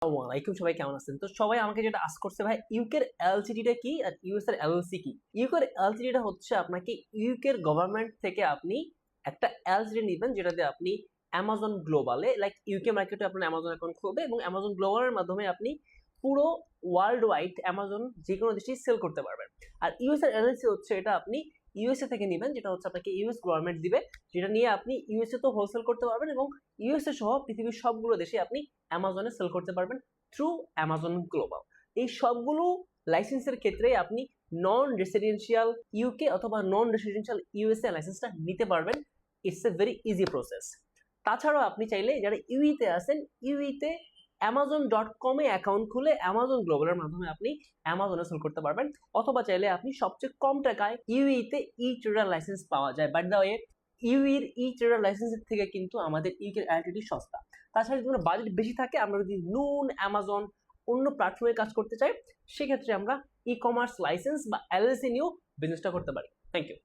ওয়ালাইকুম, সবাই কেমন আছেন? তো সবাই আমাকে যেটা আস্ক করছে, ভাই ইউকের এলসিডিটা কি আর ইউএস এর এলএলসি কি? ইউকের এলসিডিটা হচ্ছে আপনাকে ইউকের গভর্নমেন্ট থেকে আপনি একটা এলসিডি নেবেন, যেটা দিয়ে আপনি অ্যামাজন গ্লোবালে, লাইক ইউকে মার্কেটে আপনার অ্যামাজন অ্যাকাউন্ট খুলবে এবং অ্যামাজন গ্লোবালের মাধ্যমে আপনি পুরো ওয়ার্ল্ড ওয়াইড অ্যামাজন যে কোনো দেশেই সেল করতে পারবেন। আর ইউএস এর এলএলসি হচ্ছে এটা আপনি ইউএসএ থেকে নেবেন, যেটা হচ্ছে আপনাকে ইউএস গভর্নমেন্ট দিবে, যেটা নিয়ে আপনি ইউএসএ তো হোলসেল করতে পারবেন এবং ইউএসএ সহ পৃথিবীর সবগুলো দেশে আপনি অ্যামাজনে সেল করতে পারবেন থ্রু অ্যামাজন গ্লোবাল। এই সবগুলো লাইসেন্সের ক্ষেত্রে আপনি নন রেসিডেন্সিয়াল ইউকে অথবা নন রেসিডেন্সিয়াল ইউএসএ লাইসেন্সটা নিতে পারবেন। It's a very easy process. তাছাড়াও আপনি চাইলে যারা ইউইতে আছেন, ইউইতে amazon.com-এ অ্যাকাউন্ট খুলে অ্যামাজন গ্লোবালের মাধ্যমে আপনি অ্যামাজনে সেল করতে পারবেন, অথবা চাইলে আপনি সবচেয়ে কম টাকায় ইউইতে ই ট্রেডার লাইসেন্স পাওয়া যায়। বাট দা ওয়ে, ইউইর ই ট্রেডার লাইসেন্সের থেকে কিন্তু আমাদের ইউকের এলটিডি সস্তা। তাছাড়া যদি কোনো বাজেট বেশি থাকে, আমরা যদি নুন, অ্যামাজন, অন্য প্ল্যাটফর্মে কাজ করতে চাই, সেক্ষেত্রে আমরা ই কমার্স লাইসেন্স বা এলএলসি নিয়েও বিজনেসটা করতে পারি। Thank you.